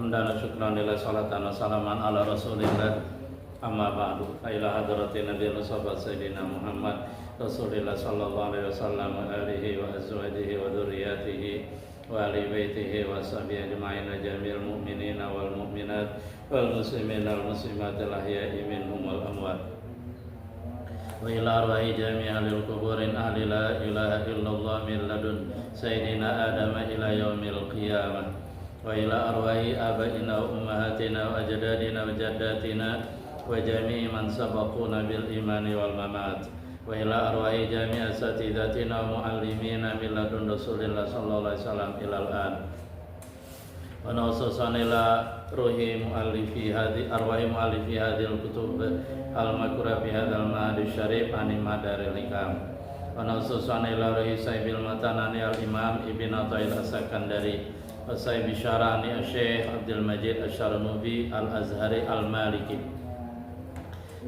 Hamdan wa syukran lillah salatan wa salaman ala rasulillah. Amma ba'du. Ila hadratin Nabi Mustafa Sayyidina Muhammad Rasulillah sallallahu alaihi wasallam wa alihi wa azwajihi wa dzurriyyatihi wa ali baitihi wa sahbihi ajma'in wa jami'il mu'minina wal mu'minat wal muslimina wal muslimat al ahya'i minhum wal amwat. Wa ila arwahi jami'il quburin ahli la ilaha illallah min ladun sayyidina Adam ila yaumil qiyamah. Wa ila arwahi abaina wa ummahatina wa ajdadina wa jaddatina wa jami'i man sabaquna bil imani wal mamat. Wa ila arwahi jami'i asatidatina wa muallimina min ladun Rasulillah sallallahu alaihi wasallam ilal an. Wa naususan ila ruhi muallifi arwahi muallifi hadhil kutub al-makura fi hadzal ma'had syarif ani madaril hikam. Wa naususan ila ruhi saibil matanani al-imam Ibnu Athaillah as-Sakandari wa saibi syarani Syekh Abdul Majid Asy-Syarnubi al-Azhari al-Maliki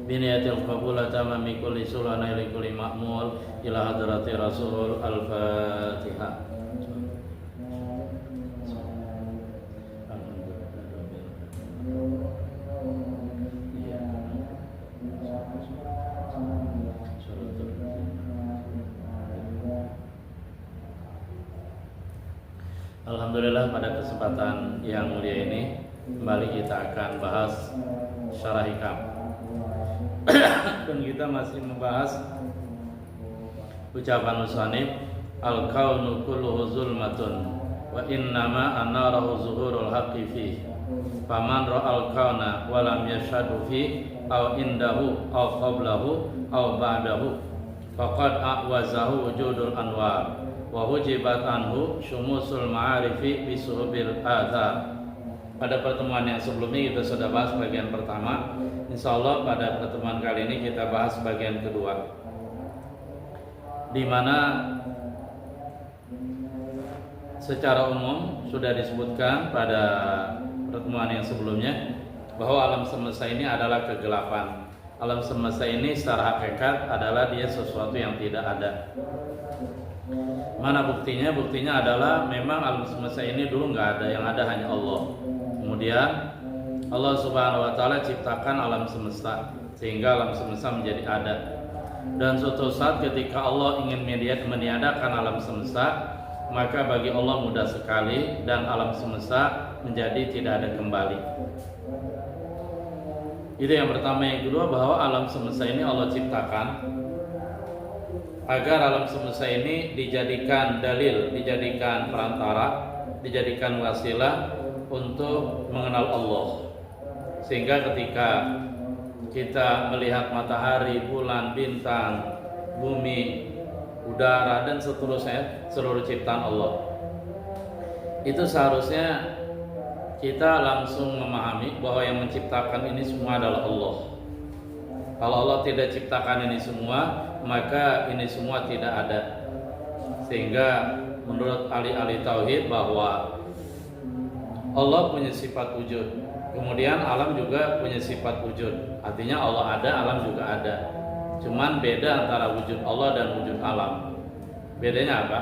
biniyatil qabul tamami kulli sulana ila kulli ma'mul ila hadrati Rasul al-Fatihah. Alhamdulillah, pada kesempatan yang mulia ini kembali kita akan bahas syarah hikam. Dan kita masih membahas ucapan musannif al-kaunu kulluhu zulmatun wa innama anarahu zuhurul haqqi fi faman ra'al kauna wa lam yashhadu fi aw indahu aw qablahu aw ba'dahu faqad a'wazahu wujudul anwar wa hujibat anhu syumusul ma'arifi bisuhubil athar. Pada pertemuan yang sebelumnya kita sudah bahas bagian pertama. Insyaallah pada pertemuan kali ini kita bahas bagian kedua, di mana secara umum sudah disebutkan pada pertemuan yang sebelumnya bahwa alam semesta ini adalah kegelapan. Alam semesta ini secara hakikat adalah dia sesuatu yang tidak ada. Mana buktinya? Buktinya adalah memang alam semesta ini dulu nggak ada, yang ada hanya Allah. Kemudian Allah Subhanahu wa taala ciptakan alam semesta sehingga alam semesta menjadi ada. Dan suatu saat ketika Allah ingin meniadakan alam semesta, maka bagi Allah mudah sekali dan alam semesta menjadi tidak ada kembali. Itu yang pertama. Yang kedua, bahwa alam semesta ini Allah ciptakan agar alam semesta ini dijadikan dalil, dijadikan perantara, dijadikan wasilah untuk mengenal Allah. Sehingga ketika kita melihat matahari, bulan, bintang, bumi, udara dan seterusnya, seluruh ciptaan Allah, itu seharusnya kita langsung memahami bahwa yang menciptakan ini semua adalah Allah. Kalau Allah tidak ciptakan ini semua, maka ini semua tidak ada. Sehingga menurut ahli-ahli tauhid bahwa Allah punya sifat wujud, kemudian alam juga punya sifat wujud. Artinya Allah ada, alam juga ada. Cuman beda antara wujud Allah dan wujud alam. Bedanya apa?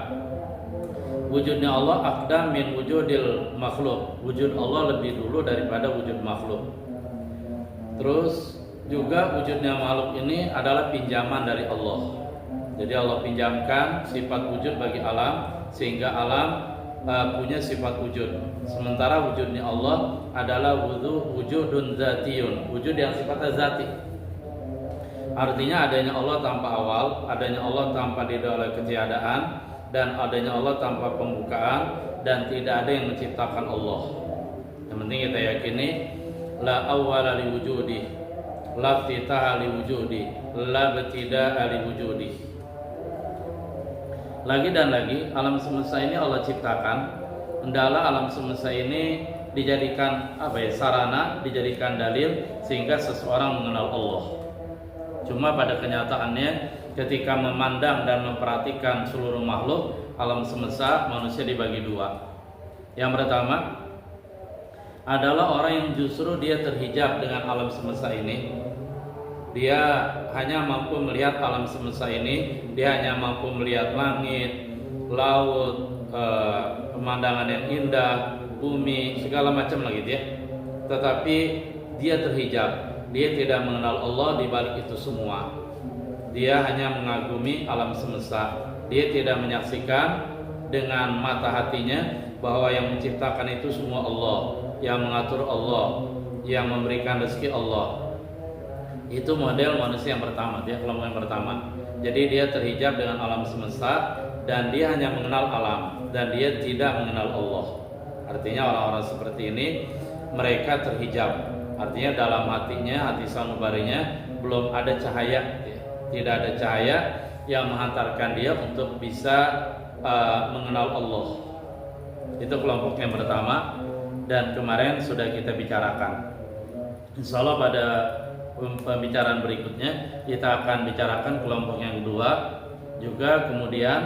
Wujudnya Allah aqdam min wujudil makhluk. Wujud Allah lebih dulu daripada wujud makhluk. Terus juga wujudnya makhluk ini adalah pinjaman dari Allah. Jadi Allah pinjamkan sifat wujud bagi alam sehingga alam punya sifat wujud. Sementara wujudnya Allah adalah wujudun zatiyun, wujud yang sifatnya zati. Artinya adanya Allah tanpa awal, adanya Allah tanpa didahului ketiadaan, dan adanya Allah tanpa pembukaan, dan tidak ada yang menciptakan Allah. Yang penting kita yakini la awwala li wujudi, la iftitaha li wujudi, la ibtida'a li wujudi. Lagi dan lagi, alam semesta ini Allah ciptakan, hendaklah alam semesta ini dijadikan sarana, dijadikan dalil sehingga seseorang mengenal Allah. Cuma pada kenyataannya ketika memandang dan memperhatikan seluruh makhluk alam semesta, manusia dibagi dua. Yang pertama adalah orang yang justru dia terhijab dengan alam semesta ini. Dia hanya mampu melihat alam semesta ini, dia hanya mampu melihat langit, laut, pemandangan yang indah, bumi, segala macam lagi ya. Tetapi dia terhijab, dia tidak mengenal Allah di balik itu semua. Dia hanya mengagumi alam semesta. Dia tidak menyaksikan dengan mata hatinya bahwa yang menciptakan itu semua Allah, yang mengatur Allah, yang memberikan rezeki Allah. Itu model manusia yang pertama, dia kelompok yang pertama. Jadi dia terhijab dengan alam semesta dan dia hanya mengenal alam dan dia tidak mengenal Allah. Artinya orang-orang seperti ini mereka terhijab. Artinya dalam hatinya, hati sanubarinya belum ada cahaya, tidak ada cahaya yang menghantarkan dia untuk bisa mengenal Allah. Itu kelompok yang pertama dan kemarin sudah kita bicarakan. Insya Allah pada pembicaraan berikutnya kita akan bicarakan kelompok yang kedua juga. Kemudian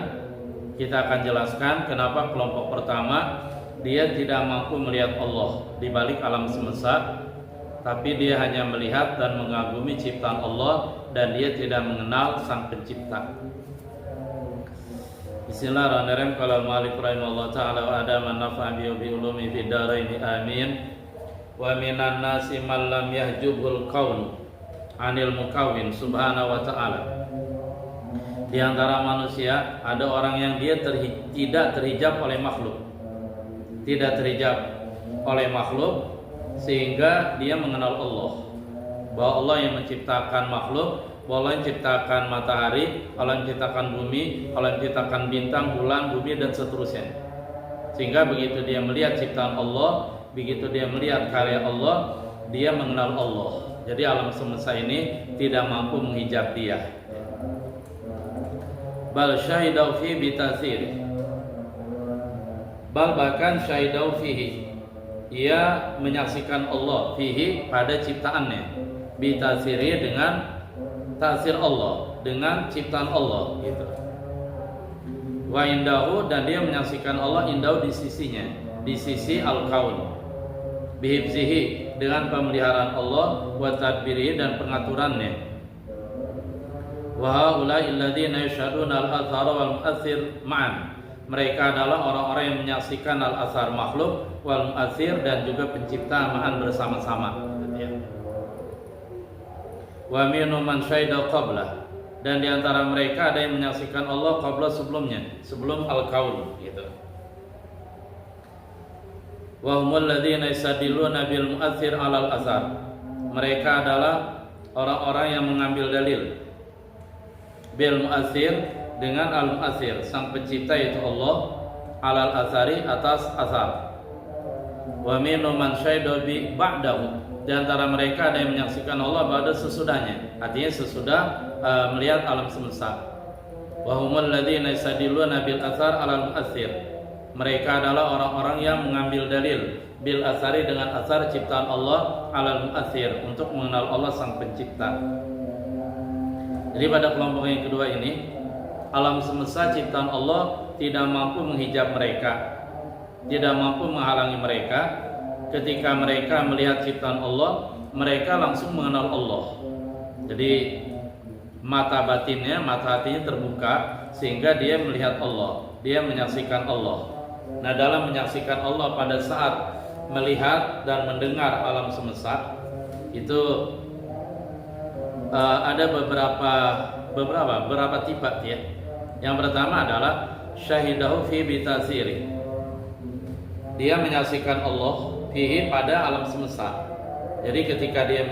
kita akan jelaskan kenapa kelompok pertama dia tidak mampu melihat Allah di balik alam semesta, tapi dia hanya melihat dan mengagumi ciptaan Allah dan dia tidak mengenal Sang Pencipta. Bismillahirrahmanirrahim. Qala al-mu'allif rahimahullah ta'ala wa adaman nafa'a bi ulumi fid dharain amin. Wa minan nasi man lam yahjubul qaun 'anil mukawwin subhanahu wa ta'ala. Di antara manusia ada orang yang dia tidak terhijab oleh makhluk. Tidak terhijab oleh makhluk sehingga dia mengenal Allah. Bahwa Allah yang menciptakan makhluk, bahwa Allah yang menciptakan matahari, Allah yang menciptakan bumi, Allah yang menciptakan bintang, bulan, bumi dan seterusnya. Sehingga begitu dia melihat ciptaan Allah, begitu dia melihat karya Allah, dia mengenal Allah. Jadi alam semesta ini tidak mampu menghijab dia. Bal syahidau fi bitasir. Bal bahkan syahidau fihi. Ia menyaksikan Allah fihi pada ciptaannya. Bitasiri dengan tasir Allah, dengan ciptaan Allah gitu. Wa indahu, dan dia menyaksikan Allah indahu di sisinya, di sisi al-kaun. Bihibzihi, dengan pemeliharaan Allah, wa tadbirihi, dan pengaturannya. Wa haula'i alladziina yashhaduna al-athara wal mu'athir ma'an. Mereka adalah orang-orang yang menyaksikan al-athar makhluk wal mu'athir, dan juga pencipta ma'an bersama-sama. Wa minhum man syahida qabla, dan di antara mereka ada yang menyaksikan Allah qabla sebelumnya, sebelum al-kaun gitu. Wa humul ladzina yastadilluna bil mu'athir 'alal athar. Mereka adalah orang-orang yang mengambil dalil bil mu'athir, dengan al-mu'athir, sang pencipta yaitu Allah, 'alal athari, atas athar. Wa minhum man syahida bi ba'dahu. Di antara mereka ada yang menyaksikan Allah pada sesudahnya, artinya sesudah melihat alam semesta. Wa humul ladzina yastadilluna bil athar 'alal mu'athir. Mereka adalah orang-orang yang mengambil dalil bil athari, dengan athar ciptaan Allah, 'alal mu'athir, untuk mengenal Allah sang pencipta. Jadi pada kelompok yang kedua ini, alam semesta ciptaan Allah tidak mampu menghijab mereka, tidak mampu menghalangi mereka. Ketika mereka melihat ciptaan Allah, mereka langsung mengenal Allah. Jadi mata batinnya, mata hatinya terbuka sehingga dia melihat Allah, dia menyaksikan Allah. Nah, dalam menyaksikan Allah pada saat melihat dan mendengar alam semesta itu ada beberapa tipe ya. Yang pertama adalah syahidahu fi bitasiri. Dia menyaksikan Allah fihi, pada alam semesta. Jadi ketika dia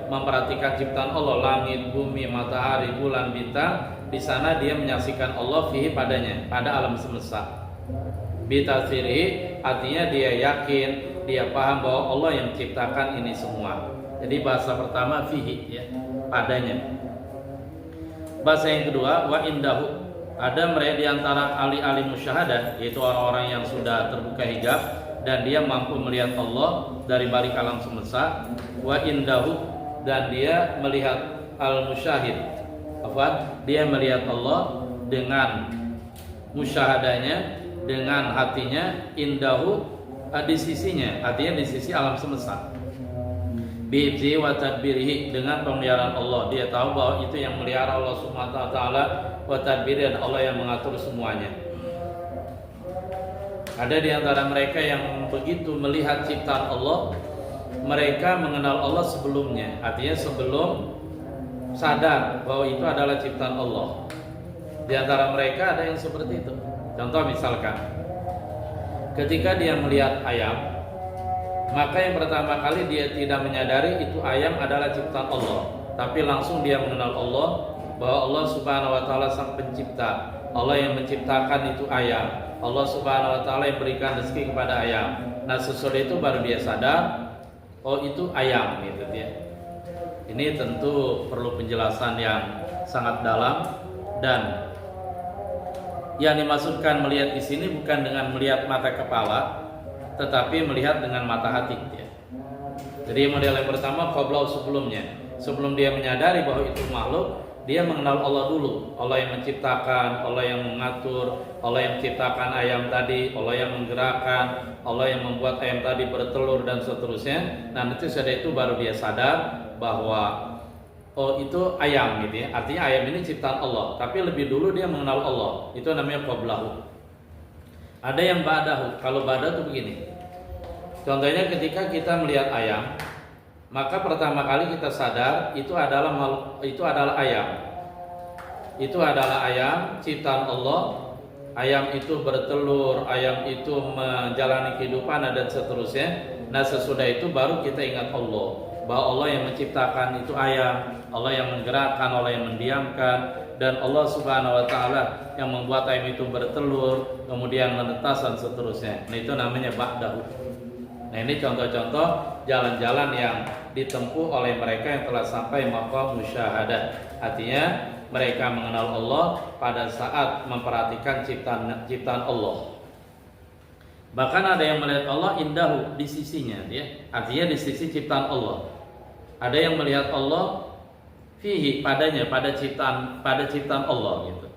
memperhatikan ciptaan Allah, langit, bumi, matahari, bulan, bintang, di sana dia menyaksikan Allah fihi, padanya, pada alam semesta. Bitasiri artinya dia yakin, dia paham bahwa Allah yang menciptakan ini semua. Jadi bahasa pertama fihi ya, padanya. Bahasa yang kedua wa indahu. Ada mereka di antara ahli-ahli musyahadah, yaitu orang-orang yang sudah terbuka hijab dan dia mampu melihat Allah dari balik alam semesta. Wa indahu, dan dia melihat al-musyahid. Dia melihat Allah dengan musyahadanya, dengan hatinya, indahu, di sisinya, artinya di sisi alam semesta. Bi'ibzi wa tadbirihi, dengan pemeliharaan Allah. Dia tahu bahwa itu yang melihara Allah Subhanahu wa ta'ala, wa tadbiri, dan Allah yang mengatur semuanya. Ada di antara mereka yang begitu melihat ciptaan Allah, mereka mengenal Allah sebelumnya, artinya sebelum sadar bahwa itu adalah ciptaan Allah. Di antara mereka ada yang seperti itu. Contoh misalkan, ketika dia melihat ayam, maka yang pertama kali dia tidak menyadari itu ayam adalah ciptaan Allah, tapi langsung dia mengenal Allah, bahwa Allah Subhanahu wa taala sang pencipta, Allah yang menciptakan itu ayam, Allah Subhanahu wa taala yang berikan rezeki kepada ayam. Nah, sesudah itu baru dia sadar, oh itu ayam gitu ya. Ini tentu perlu penjelasan yang sangat dalam, dan yang dimaksudkan melihat di sini bukan dengan melihat mata kepala, tetapi melihat dengan mata hati ya. Jadi model yang pertama qabla sebelumnya. Sebelum dia menyadari bahwa itu makhluk, dia mengenal Allah dulu. Allah yang menciptakan, Allah yang mengatur, Allah yang menciptakan ayam tadi, Allah yang menggerakkan, Allah yang membuat ayam tadi bertelur dan seterusnya. Nah, nanti sudah itu baru dia sadar bahwa oh itu ayam gitu ya. Artinya ayam ini ciptaan Allah, tapi lebih dulu dia mengenal Allah. Itu namanya qablahu. Ada yang ba'dahu. Kalau ba'dahu itu begini. Contohnya ketika kita melihat ayam, maka pertama kali kita sadar itu adalah ayam. Itu adalah ayam ciptaan Allah. Ayam itu bertelur, ayam itu menjalani kehidupan dan seterusnya. Nah, sesudah itu baru kita ingat Allah, bahwa Allah yang menciptakan itu ayam, Allah yang menggerakkan, Allah yang mendiamkan, dan Allah Subhanahu wa taala yang membuat ayam itu bertelur, kemudian menetas dan seterusnya. Nah, itu namanya ba'dahu. Nah, ini contoh-contoh jalan-jalan yang ditempuh oleh mereka yang telah sampai maqam musyahadah. Artinya mereka mengenal Allah pada saat memperhatikan ciptaan Allah. Bahkan ada yang melihat Allah indahu, di sisinya ya. Artinya di sisi ciptaan Allah. Ada yang melihat Allah fihi, padanya, pada ciptaan Allah gitu.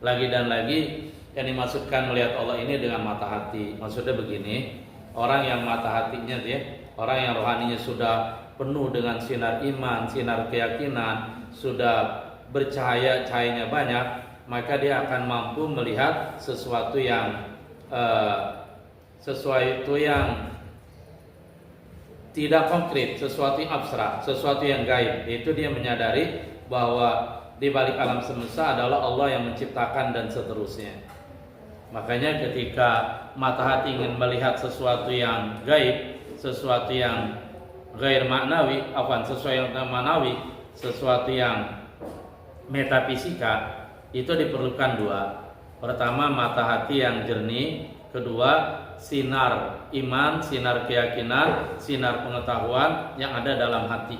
Lagi dan lagi yang dimaksudkan melihat Allah ini dengan mata hati. Maksudnya begini, orang yang mata hatinya ya, orang yang rohaninya sudah penuh dengan sinar iman, sinar keyakinan, sudah bercahaya, cahayanya banyak, maka dia akan mampu melihat sesuatu yang tidak konkret, sesuatu yang abstrak, sesuatu yang gaib. Yaitu dia menyadari bahwa di balik alam semesta adalah Allah yang menciptakan dan seterusnya. Makanya ketika mata hati ingin melihat sesuatu yang gaib, sesuatu yang gair maknawi, sesuatu yang manawi, sesuatu yang metafisika, itu diperlukan dua. Pertama, mata hati yang jernih. Kedua, sinar iman, sinar keyakinan, sinar pengetahuan yang ada dalam hati.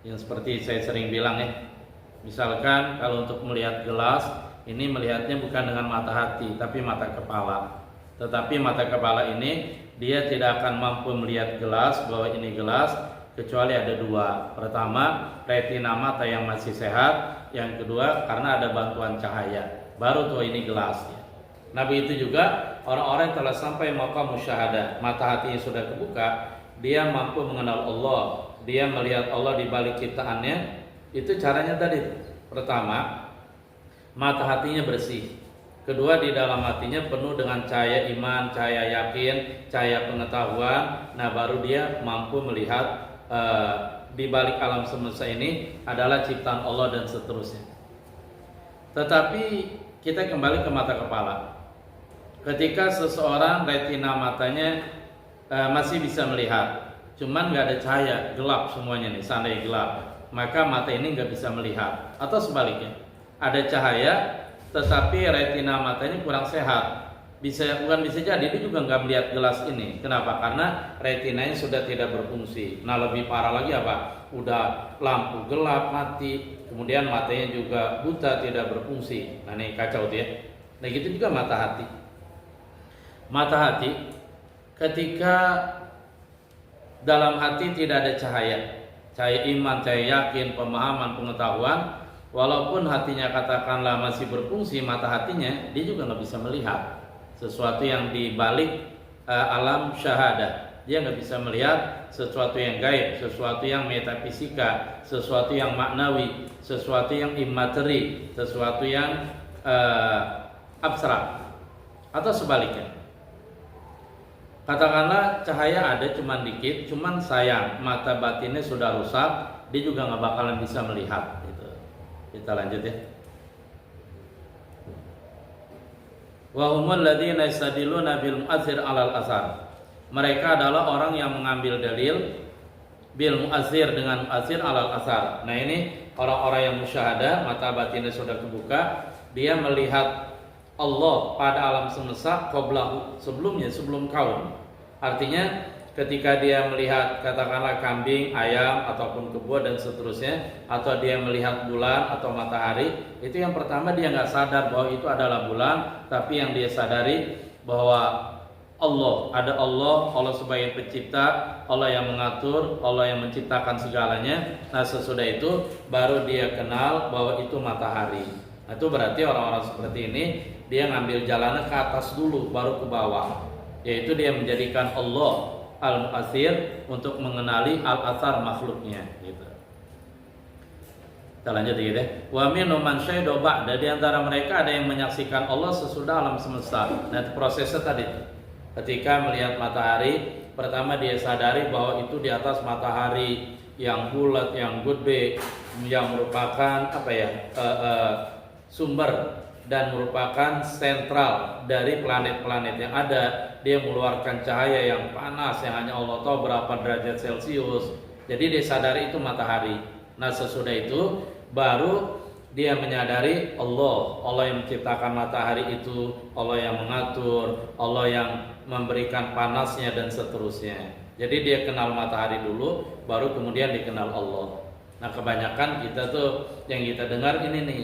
Yang seperti saya sering bilang ya, misalkan kalau untuk melihat gelas, ini melihatnya bukan dengan mata hati, tapi mata kepala. Tetapi mata kepala ini dia tidak akan mampu melihat gelas, bahwa ini gelas, kecuali ada dua. Pertama, retina mata yang masih sehat. Yang kedua, karena ada bantuan cahaya, baru tuh ini gelas ya. Nah, begitu juga orang-orang yang telah sampai maqam musyahadah, mata hatinya sudah kebuka, dia mampu mengenal Allah, dia melihat Allah di balik ciptaannya. Itu caranya tadi. Pertama, mata hatinya bersih. Kedua, di dalam hatinya penuh dengan cahaya iman, cahaya yakin, cahaya pengetahuan. Nah, baru dia mampu melihat di balik alam semesta ini adalah ciptaan Allah dan seterusnya. Tetapi kita kembali ke mata kepala. Ketika seseorang retina matanya masih bisa melihat, cuman nggak ada cahaya, gelap semuanya nih, seandainya gelap, maka mata ini nggak bisa melihat. Atau sebaliknya, ada cahaya tetapi retina matanya kurang sehat. Bisa jadi dia juga nggak melihat gelas ini. Kenapa? Karena retinanya sudah tidak berfungsi. Nah, lebih parah lagi apa? Udah lampu gelap, mati, kemudian matanya juga buta, tidak berfungsi. Nah, ini kacau tuh ya. Nah, gitu juga mata hati. Mata hati ketika dalam hati tidak ada cahaya, cahaya iman, cahaya yakin, pemahaman, pengetahuan, walaupun hatinya katakanlah masih berfungsi, mata hatinya dia juga nggak bisa melihat sesuatu yang dibalik alam syahadah. Dia nggak bisa melihat sesuatu yang gaib, sesuatu yang metafisika, sesuatu yang maknawi, sesuatu yang imateri, sesuatu yang abstrak. Atau sebaliknya, Katakanlah cahaya ada cuman dikit, cuman sayang mata batinnya sudah rusak, dia juga nggak bakalan bisa melihat. Gitu. Kita lanjut ya. Wa humul ladzina yastadilluna bil mu'athir 'alal athar. Mereka adalah orang yang mengambil dalil bil mu'athir dengan mu'athir 'alal athar. Nah, ini orang-orang yang musyahadah, mata batinnya sudah kebuka, dia melihat Allah pada alam semesta qablahu, sebelum kaun. Artinya ketika dia melihat katakanlah kambing, ayam ataupun kebo dan seterusnya, atau dia melihat bulan atau matahari, itu yang pertama dia nggak sadar bahwa itu adalah bulan, tapi yang dia sadari bahwa Allah sebagai pencipta, Allah yang mengatur, Allah yang menciptakan segalanya. Nah, sesudah itu baru dia kenal bahwa itu matahari. Nah, itu berarti orang-orang seperti ini dia ngambil jalannya ke atas dulu baru ke bawah, yaitu dia menjadikan Allah al-mu'athir untuk mengenali al-athar makhluknya gitu. Kita lanjut gitu deh. Wa minhum man syahida ba'da, di antara mereka ada yang menyaksikan Allah sesudah alam semesta. Nah, prosesnya tadi ketika melihat matahari, pertama dia sadari bahwa itu di atas matahari yang bulat, yang gede, yang merupakan sumber dan merupakan sentral dari planet-planet yang ada. Dia mengeluarkan cahaya yang panas yang hanya Allah tahu berapa derajat Celcius. Jadi dia sadari itu matahari. Nah, sesudah itu baru dia menyadari Allah yang menciptakan matahari itu, Allah yang mengatur, Allah yang memberikan panasnya dan seterusnya. Jadi dia kenal matahari dulu, baru kemudian dikenal Allah. Nah, kebanyakan kita tuh yang kita dengar ini nih,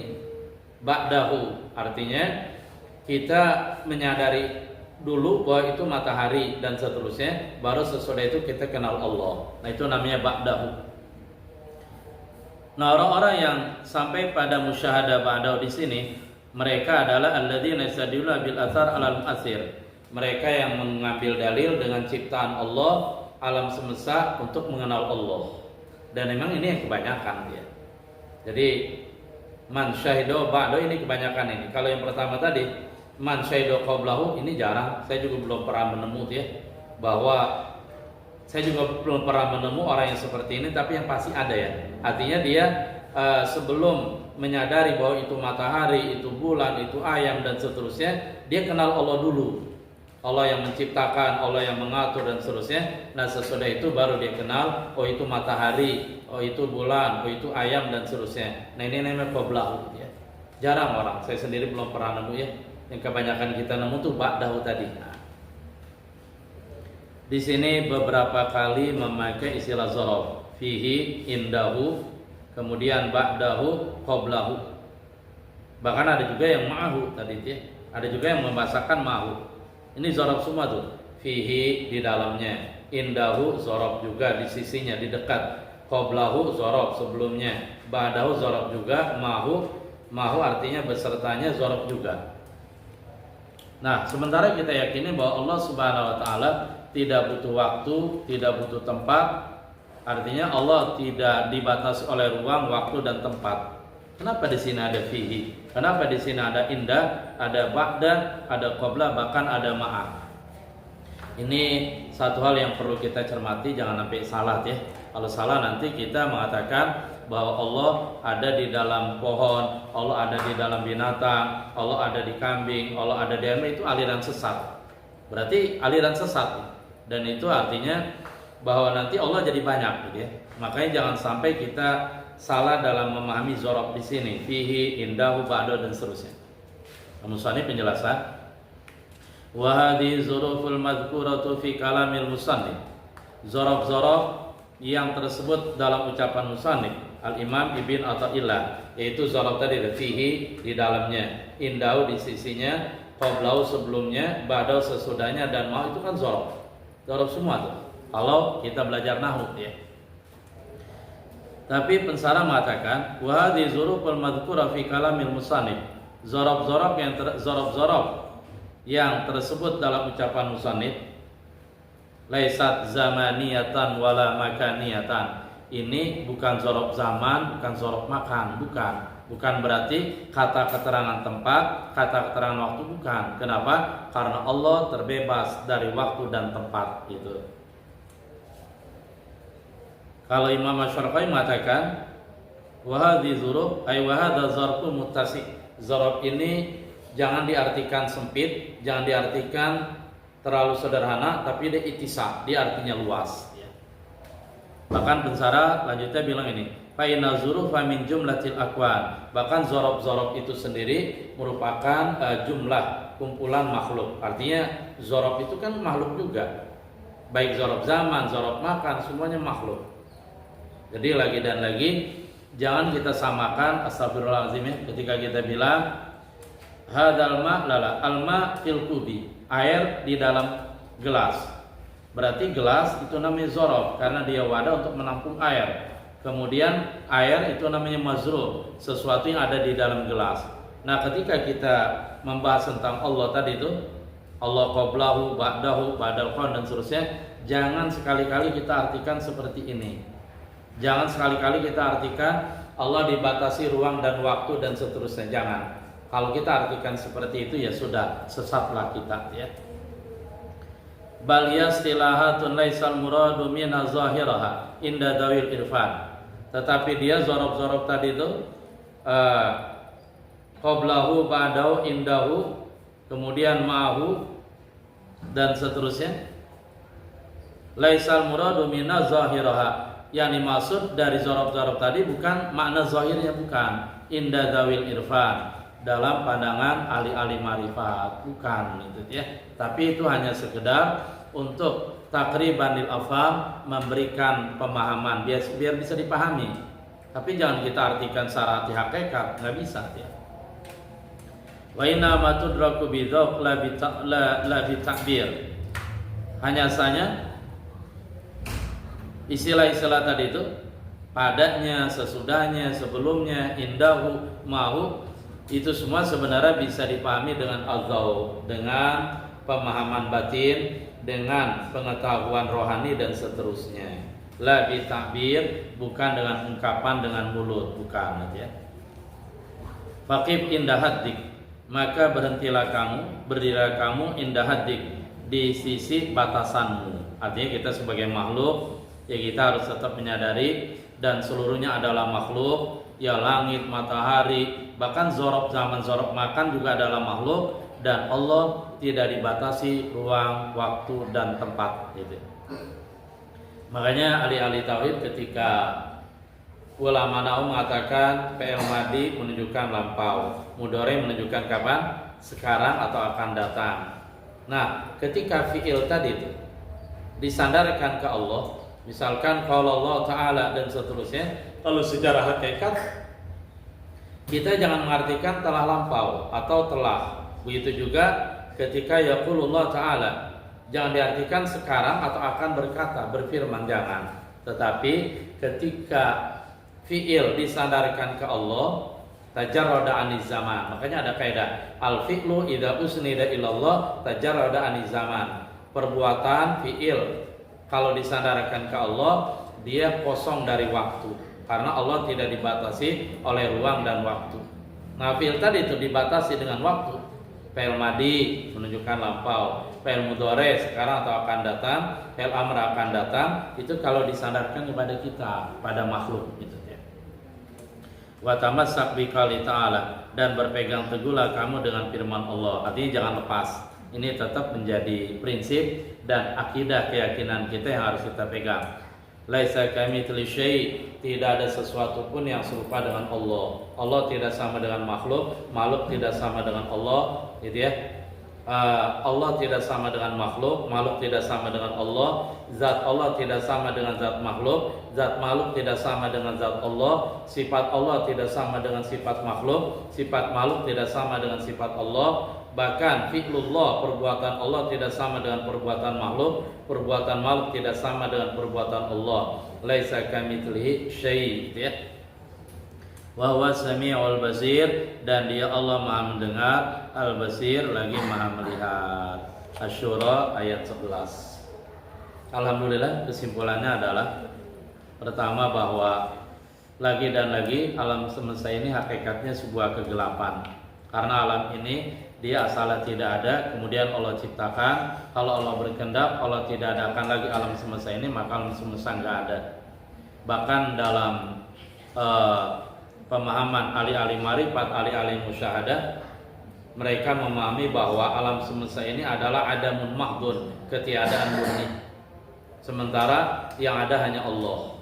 ba'dahu, artinya kita menyadari dulu bahwa itu matahari dan seterusnya, baru sesudah itu kita kenal Allah. Nah, itu namanya ba'dahu. Nah, orang-orang yang sampai pada musyahadah ba'dahu di sini, mereka adalah alladzina yastadilluna bil athar 'alal mu'athir. Mereka yang mengambil dalil dengan ciptaan Allah alam semesta untuk mengenal Allah. Dan memang ini yang kebanyakan ya. Jadi man syahido ba'do ini kebanyakan ini. Kalau yang pertama tadi man syahido qablahu ini jarang. Saya juga belum pernah menemu ya, bahwa saya juga belum pernah menemu orang yang seperti ini, tapi yang pasti ada ya. Artinya dia sebelum menyadari bahwa itu matahari, itu bulan, itu ayam dan seterusnya, dia kenal Allah dulu. Allah yang menciptakan, Allah yang mengatur dan seterusnya. Nah, sesudah itu baru dia kenal, oh itu matahari, oh itu bulan, oh itu ayam dan seterusnya. Nah, ini namanya qablahu ya. Jarang orang, saya sendiri belum pernah nemu ya. Yang kebanyakan kita nemu tuh ba'dahu tadi. Nah, di sini beberapa kali memakai istilah dzaraf, fihi, indahu, kemudian ba'dahu, qablahu. Bahkan ada juga yang ma'ahu tadi ya. Ada juga yang membahasakan ma'ahu. Ini dzaraf semua tuh. Fihi di dalamnya, indahu dzaraf juga di sisinya, di dekat. Qablahu dzaraf sebelumnya, ba'dahu dzaraf juga, ma'ahu artinya besertanya dzaraf juga. Nah, sementara kita yakini bahwa Allah Subhanahu wa taala tidak butuh waktu, tidak butuh tempat. Artinya Allah tidak dibatasi oleh ruang, waktu dan tempat. Kenapa di sini ada fihi? Kenapa di sini ada indah, ada ba'da, ada qabla, bahkan ada ma'a? Ini satu hal yang perlu kita cermati, jangan sampai salah ya. Kalau salah nanti kita mengatakan bahwa Allah ada di dalam pohon, Allah ada di dalam binatang, Allah ada di kambing, Allah ada di ayam, itu aliran sesat. Berarti aliran sesat. Dan itu artinya bahwa nanti Allah jadi banyak gitu ya. Makanya jangan sampai kita salah dalam memahami dzaraf di sini, fihi, indahu, ba'da dan seterusnya. Musannif penjelasan, wa hadhihi dzuruful madhkuratu fi kalamil musannif. Dzaraf-dzaraf yang tersebut dalam ucapan musannif Al-Imam Ibn Athaillah, yaitu dzaraf tadi fihi di dalamnya, indahu di sisinya, qablahu sebelumnya, ba'da sesudahnya, dan mau itu kan dzaraf. Dzaraf semua tuh. Kalau kita belajar nahwu ya. Tapi pensara mengatakan wa hadhihi dzuruful madhkura fi kalamil musannif. Dzaraf-dzaraf yang tersebut dalam ucapan musannif laisat zamaniyatan wala makaniyatan. Ini bukan dzaraf zaman, bukan dzaraf makan, Bukan berarti kata keterangan tempat, kata keterangan waktu, bukan. Kenapa? Karena Allah terbebas dari waktu dan tempat itu. Kalau Imam Asy-Syafi'i mengatakan wa hadhi dzuruf ay wa hadza zarfu muttasi. Zarf ini jangan diartikan sempit, jangan diartikan terlalu sederhana, tapi dia itisa, dia artinya luas. Bahkan Bensara lanjutnya bilang ini, fa inna zurufa min jumlatil akwan. Bahkan zorof-zorof itu sendiri merupakan jumlah kumpulan makhluk. Artinya zorof itu kan makhluk juga, baik zorof zaman, zorof makan, semuanya makhluk. Jadi lagi dan lagi jangan kita samakan, astagfirullahaladzim ya, ketika kita bilang hadal ma lala alma fil kubi, air di dalam gelas. Berarti gelas itu namanya zorof karena dia wadah untuk menampung air. Kemudian air itu namanya mazruf, sesuatu yang ada di dalam gelas. Nah, ketika kita membahas tentang Allah tadi itu, Allah qablahu, ba'dahu, ba'dal qawn dan seterusnya, jangan sekali-kali kita artikan seperti ini. Jangan sekali-kali kita artikan Allah dibatasi ruang dan waktu dan seterusnya. Jangan. Kalau kita artikan seperti itu ya sudah, sesatlah kita ya. Bal yastilahatun laisal muradu min zahiraha inda dawil irfan. Tetapi dia zorof-zorof tadi itu qablahu, ba'dahu, indahu, kemudian ma'ahu dan seterusnya. Laisal muradu min zahiraha. Yang dimaksud dari zorof-zorof tadi bukan makna zahirnya, bukan inda dawil irfan, dalam pandangan ahli-ahli marifat, bukan itu ya. Tapi itu hanya sekedar untuk takriban lil afham, memberikan pemahaman biar bisa dipahami. Tapi jangan kita artikan secara hakikat, nggak bisa ya. Wa inna ma tudraku bidzaq la bi ta'bir. Hanya saja istilah-istilah tadi itu padanya, sesudahnya, sebelumnya, indahu, mahu, itu semua sebenarnya bisa dipahami dengan al-dzauq, dengan pemahaman batin, dengan pengetahuan rohani dan seterusnya. La bi ta'bir, bukan dengan ungkapan dengan mulut, bukan ya. Faqif indah haddik, maka berhentilah kamu, berdirilah kamu indah haddik, di sisi batasanmu. Artinya kita sebagai makhluk ya kita harus tetap menyadari dan seluruhnya adalah makhluk, ya langit, matahari, bahkan zorof zaman, zorof makan juga adalah makhluk, dan Allah tidak dibatasi ruang, waktu dan tempat gitu. Makanya ahli-ahli tauhid ketika ulama nahwu mengatakan fi'il madhi menunjukkan lampau, mudhari menunjukkan kapan, sekarang atau akan datang. Nah, ketika fi'il tadi itu disandarkan ke Allah, misalkan kalau Allah Ta'ala dan seterusnya, kalau secara hakikat kita jangan mengartikan telah lampau atau telah. Begitu juga ketika yaqulullah Ta'ala, jangan diartikan sekarang atau akan berkata, berfirman, jangan. Tetapi ketika fi'il disandarkan ke Allah, tajarrada aniz zaman. Makanya ada kaidah al-fi'lu idza usnida ilallah tajarrada aniz zaman. Perbuatan fi'il kalau disandarkan ke Allah, dia kosong dari waktu, karena Allah tidak dibatasi oleh ruang dan waktu. Nah, fi'il tadi itu dibatasi dengan waktu. Fi'il madhi menunjukkan lampau, fi'il mudhari sekarang atau akan datang, fi'il amr akan datang. Itu kalau disandarkan kepada kita, pada makhluk gitu ya. Wa tamassak bi qouli ta'ala, dan berpegang teguhlah kamu dengan firman Allah. Artinya jangan lepas. Ini tetap menjadi prinsip dan akidah keyakinan kita yang harus kita pegang. Laisa kamitsli syai', tidak ada sesuatu pun yang serupa dengan Allah. Allah tidak sama dengan makhluk, makhluk tidak sama dengan Allah, gitu ya. Allah tidak sama dengan makhluk, makhluk tidak sama dengan Allah. Zat Allah tidak sama dengan zat makhluk, zat makhluk tidak sama dengan zat Allah. Sifat Allah tidak sama dengan sifat makhluk, sifat makhluk tidak sama dengan sifat Allah. Bahkan fi'lullah, perbuatan Allah tidak sama dengan perbuatan makhluk, perbuatan makhluk tidak sama dengan perbuatan Allah. Laisa kamitslihi syai', ya. Wa huwa sami'ul basir, dan dia Allah Maha mendengar, al-basir lagi Maha melihat. Asy-Syura ayat 11. Alhamdulillah, kesimpulannya adalah pertama bahwa lagi dan lagi alam semesta ini hakikatnya sebuah kegelapan. Karena alam ini dia asalnya tidak ada, kemudian Allah ciptakan. Kalau Allah berkehendak, Allah tidak adakan lagi alam semesta ini, maka alam semesta nggak ada. Bahkan dalam pemahaman ahli-ahli marifat, ahli-ahli musyahadah, mereka memahami bahwa alam semesta ini adalah adamun mahdun, ketiadaan murni. Sementara yang ada hanya Allah.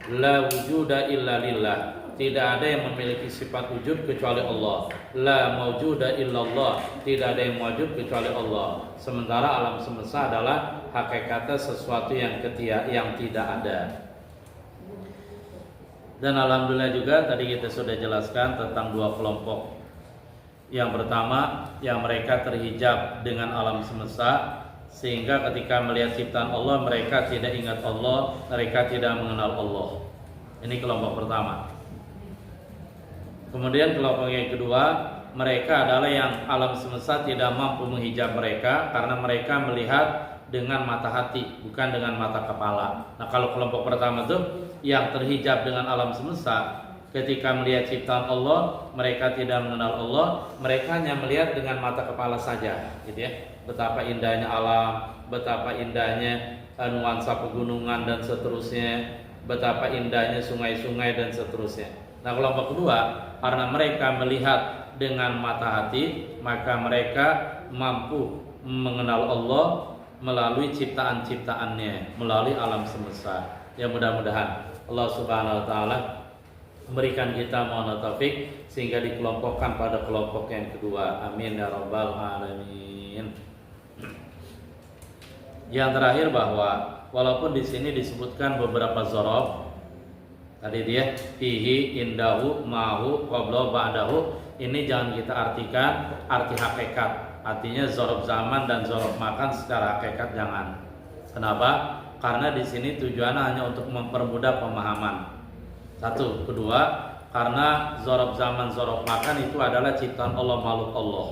La wujuda illa lillah. Tidak ada yang memiliki sifat wujud kecuali Allah. La maujuda illallah. Tidak ada yang wujud kecuali Allah. Sementara alam semesta adalah hakikatnya sesuatu yang tidak ada. Dan alhamdulillah juga tadi kita sudah jelaskan tentang dua kelompok. Yang pertama, yang mereka terhijab dengan alam semesta, sehingga ketika melihat ciptaan Allah mereka tidak ingat Allah, mereka tidak mengenal Allah. Ini kelompok pertama. Kemudian kelompok yang kedua, mereka adalah yang alam semesta tidak mampu menghijab mereka karena mereka melihat dengan mata hati, bukan dengan mata kepala. Nah, kalau kelompok pertama itu yang terhijab dengan alam semesta, ketika melihat ciptaan Allah, mereka tidak mengenal Allah, mereka hanya melihat dengan mata kepala saja, gitu ya. Betapa indahnya alam, betapa indahnya nuansa pegunungan dan seterusnya, betapa indahnya sungai-sungai dan seterusnya. Nah, kelompok kedua, karena mereka melihat dengan mata hati, maka mereka mampu mengenal Allah melalui ciptaan-ciptaannya, melalui alam semesta. Ya, mudah-mudahan Allah Subhanahu wa taala memberikan kita mohon taufik sehingga dikelompokkan pada kelompok yang kedua. Amin ya rabbal alamin. Yang terakhir bahwa walaupun di sini disebutkan beberapa zorof, tadi dia fihi, indahu, mahu, qabla, ba'dahu, ini jangan kita artikan arti hakikat. Artinya zorof zaman dan zorof makan secara hakikat jangan. Kenapa? Karena di sini tujuannya hanya untuk mempermudah pemahaman. Satu, kedua, karena zorof zaman, zorof makan itu adalah ciptaan Allah, makhluk Allah.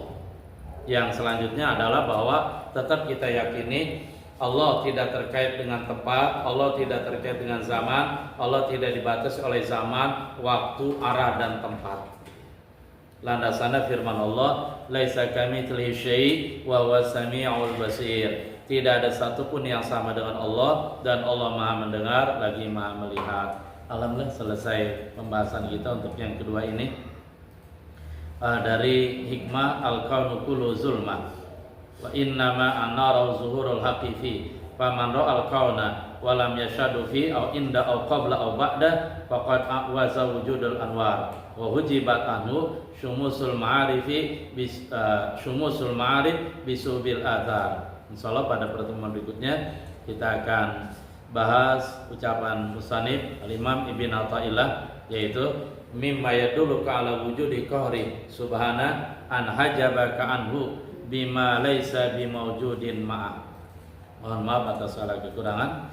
Yang selanjutnya adalah bahwa tetap kita yakini Allah tidak terkait dengan tempat, Allah tidak terkait dengan zaman, Allah tidak dibatasi oleh zaman, waktu, arah, dan tempat. Landasannya firman Allah, laisa kamitslihi syai' wa huwas samiul basir. Tidak ada satupun yang sama dengan Allah, dan Allah Maha mendengar lagi Maha melihat. Alhamdulillah selesai pembahasan kita untuk yang kedua ini. Dari hikmah al-kaunu kullu zulma wa innama anara zuhurul haqqi fi faman ra'al kauna wa lam yashadu fi aw inda aw qabla aw ba'da faqad awaza wujudul anwar wa hujibat anhu syumusul ma'arifi syumusul ma'arif bisubil athar. Insyaallah pada pertemuan berikutnya kita akan bahas ucapan musannif al-Imam Ibn Athaillah, yaitu mimma yadullu ala wujudi qahri subhana an hajabaka anhu bima laisa bimawjudin ma'a. Mohon maaf atas segala kekurangan.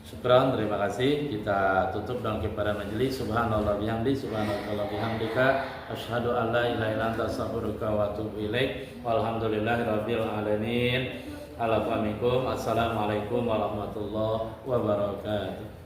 Syukran, terima kasih. Kita tutup dengan kepada majelis. Subhanallah bihamdi, subhanallah bihamdika, asyhadu an la ilaha illa anta astaghfiruka wa atubu ilaik. Walhamdulillahirabbil alamin. Assalamualaikum warahmatullahi wabarakatuh.